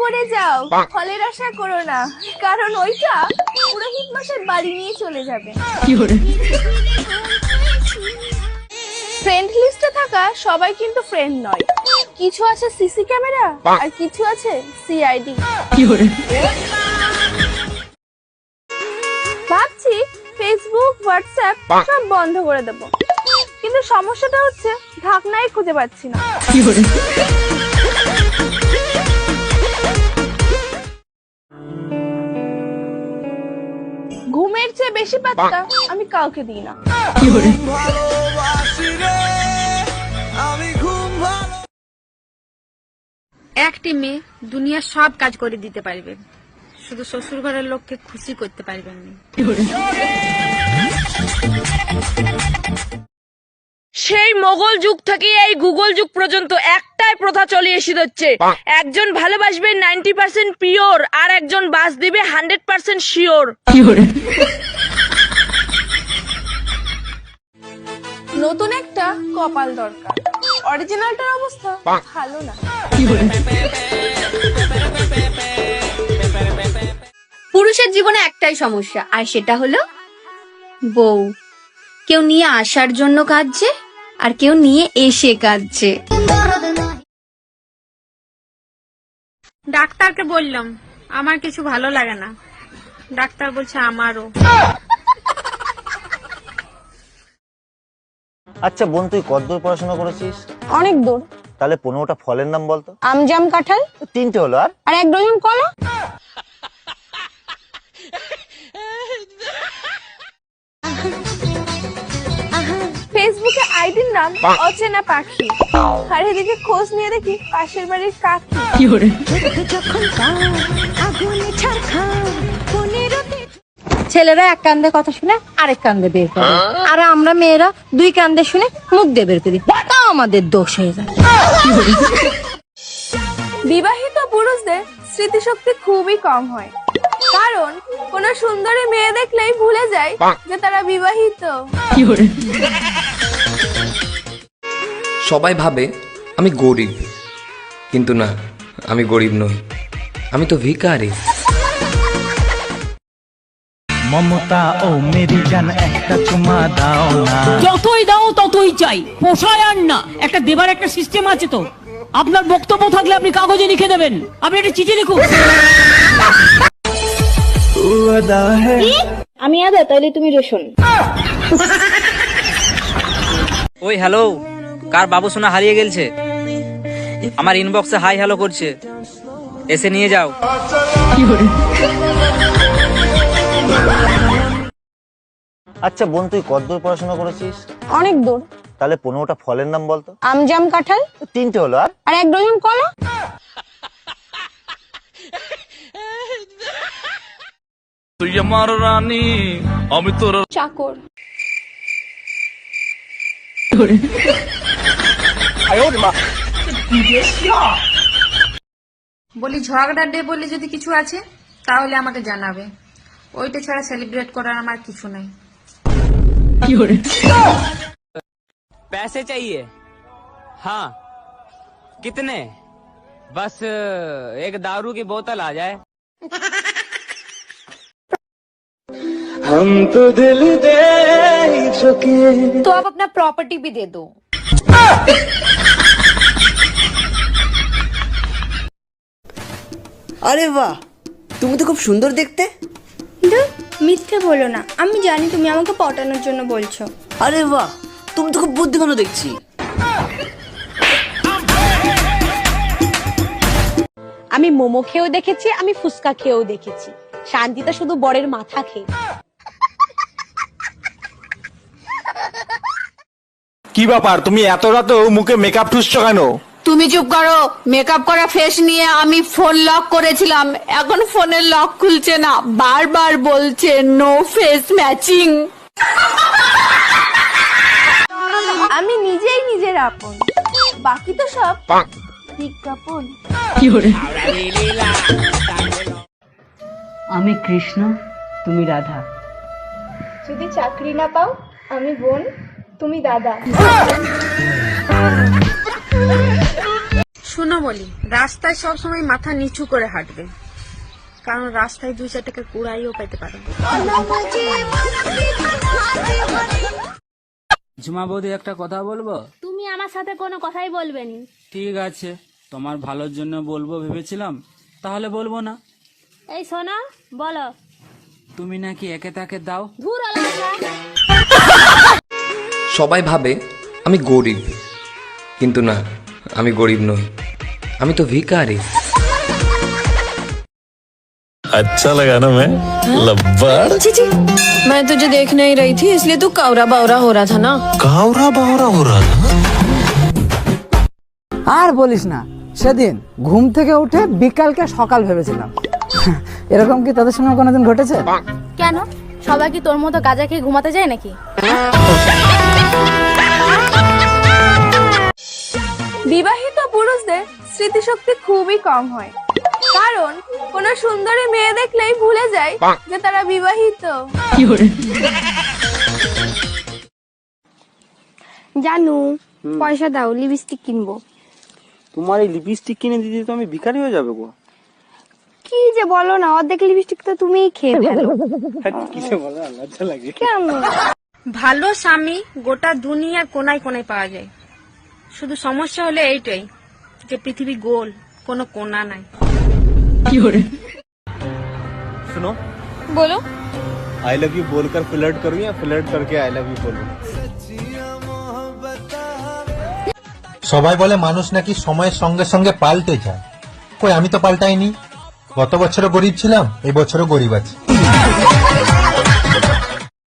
করে যাও, ফলের আশা করো না, কারণ ওইটা পুরোহিত মশাই বাড়ি নিয়ে চলে যাবে। ফ্রেন্ড লিস্টে থাকা সবাই কিন্তু ফ্রেন্ড নয়, কিছু আছে সিসি ক্যামেরা আর কিছু আছে সিআইডি। ভাবছি ফেসবুক হোয়াটসঅ্যাপ সব বন্ধ করে দেব, কিন্তু সমস্যাটা হচ্ছে ঢাকনাই খুঁজে পাচ্ছি না। ঘুমের চেয়ে বেশি পাত্তা আমি কাউকে দিই না। একটি মেয়ে দুনিয়ার সব কাজ করে দিতে পারবে, শুধু শ্বশুর ঘরের লোককে খুশি করতে পারবেন না। সেই মোগল যুগ থেকে এই গুগল যুগ পর্যন্ত একটাই প্রথা চলে এসে হচ্ছে, একজন ভালোবাসবে 90% পিওর আর একজন বাস দিবে 100% শিওর। নতুন একটা কপাল দরকার, অরিজিনালটার অবস্থা ভালো না। পুরুষের জীবনে একটাই সমস্যা, আর সেটা হলো বউ। কেউ নিয়ে আসার জন্য কাঁদছে আর কেউ নিয়ে এসে কাঁদছে। ডাক্তারকে বললাম আমার কিছু ভালো লাগে না, ডাক্তার বলছে আমারও। আচ্ছা বোন, তুই কতদূর পড়াশোনা করেছিস? অনেক দূর। তাহলে 15টা ফলের নাম বলতো। আম, জাম, কাঁঠাল। 3টে হলো, আর 1 ডজন কলা। ফেসবুকে আইডির নাম অচেনা পাখি, আর এদিকে খোঁজ নিয়ে দেখি পাশের বাড়ির কাকি। ছেলেরা এক কান্দে কথা শুনে আরেক কান্দে বের করে, আর আমরা মেয়েরা 2 কান্দে শুনে মুখ দিয়ে বের করি, তাও আমাদের দোষ হয়ে যায়। বিবাহিত পুরুষদের স্মৃতিশক্তি খুবই কম হয়, কারণ কোন সুন্দরী মেয়ে দেখলেই ভুলে যায় যে তারা বিবাহিত। সবাই ভাবে আমি গরিব, কিন্তু না, আমি গরিব নই, আমি তো ভিখারি। মমতা ও মেরি জান একটা চুমা দাও না। যতই দাও ততই চাই, পোষায় আর না। একটা দেবার একটা সিস্টেম আছে তো। আপনার বক্তব্য থাকলে আপনি কাগজে লিখে দেবেন, আপনি একটা চিঠি লিখুন। আমি আদা, তাইলে তুমি রসুন। ওই হ্যালো, কার বাবু সোনা হারিয়ে গেছে? আমার ইনবক্সে হাই হ্যালো করছে, এসে নিয়ে যাও। আচ্ছা বোন, তুই কতদূর পড়াশোনা করেছিস? অনেক দূর। তাহলে 15টা ফলের নাম বলতো। আম, জাম, কাঁঠাল। 3টে হলো, আর 1 ডজন কলা। তুই আমার রানী, আমি তোর চাকর। বলি ঝগড়া ডে বলে যদি কিছু আছে তাহলে আমাকে জানাবে, ওইটা ছাড়া সেলিব্রেট করার আমার কিছু নাই। पैसे चाहिए? हाँ, कितने? बस एक दारू की बोतल आ जाए। हम तो दिल दे चुके। तो आप अपना प्रॉपर्टी भी दे दो। আরে বাহ, তুমি তো খুব সুন্দর দেখতে। মিথ্যে বলো না, আমি জানি তুমি আমাকে পটানোর জন্য বলছো। আরে বাহ, তুমি তো খুব বুদ্ধিমানও দেখছি। আমি মোমো খেয়েও দেখেছি, আমি ফুচকা খেয়েও দেখেছি, শান্তিটা শুধু বরের মাথা খেয়ে। কি ব্যাপার, তুমি এত রাতেও মুখে মেকআপ ঠুসছো কেন? তুমি চুপ করো, মেকআপ করা ফেস নিয়ে আমি ফোন লক করেছিলাম, এখন ফোনের লক খুলছে না, বারবার বলছে নো ফেস ম্যাচিং। আমি নিজেই নিজের আপন, বাকি তো সব বিজ্ঞাপন। আমি কৃষ্ণ, তুমি রাধা। যদি চাকরি না পাও আমি বোন, তুমি দাদা। শোনো বলি, রাস্তায় সবসময় মাথা নিচু করে হাঁটবে, কারণ রাস্তায় 2-4 টাকা কুড়াইও পেতে পারো। ঝুমা বৌদি একটা কথা বলবো? তুমি আমার সাথে কোনো কথাই বলবে না। ঠিক আছে, তোমার ভালোর জন্য বলবো ভেবেছিলাম, তাহলে বলবো না। এই শোনো, বলো। তুমি নাকি একে তাকে দাও। ধুর আলাদা। সবাই ভাবে আমি গরিব, কিন্তু না, আমি গরিব নই, আমি তো ভিখারি। अच्छा लगा ना मैं लब्बड़? मैं तुझे देख नहीं रही थी, इसलिए तू कावरा बावरा हो रहा था ना। कावरा बावरा हो रहा था। আর বলিস না, সেদিন ঘুম থেকে উঠে বিকালকে সকাল ভেবেছিলাম। এরকম কি তাদের সঙ্গে কোনোদিন ঘটেছে? কেন, সবাই কি তোর মতো গাঁজা খেয়ে ঘুমাতে যায় নাকি? বিবাহিত পুরুষদের স্মৃতিশক্তি খুবই কম হয়, কারণ কোনো সুন্দরী মেয়ে দেখলেই ভুলে যায় যে তারা বিবাহিত। জানু, পয়সা দাও, লিপস্টিক কিনবো। তোমার এই লিপস্টিক কিনে দিতে তো আমি ভিখারি হয়ে যাবে গো। কি যে বলো না, অর্ধেক লিপস্টিক তো তুমিই খেয়ে ফেলো। কিসে বলো, লজ্জা লাগে। কেন? ভালো স্বামী গোটা দুনিয়ার কোনায় কোনায় পাওয়া যায়, শুধু সমস্যা হলে এইটাই যে পৃথিবী গোল, কোনো কোনা নাই। सुनो, বলো। आई लव यू बोलकर फ्लर्ट करूँ या फ्लर्ट करके आई लव यू बोलूं? সবাই বলে মানুষ নাকি সময়ের সঙ্গে সঙ্গে পাল্টে যায়, কই আমি তো পাল্টাইনি। গত বছরও গরিব ছিলাম, এই বছরও গরিব আছি।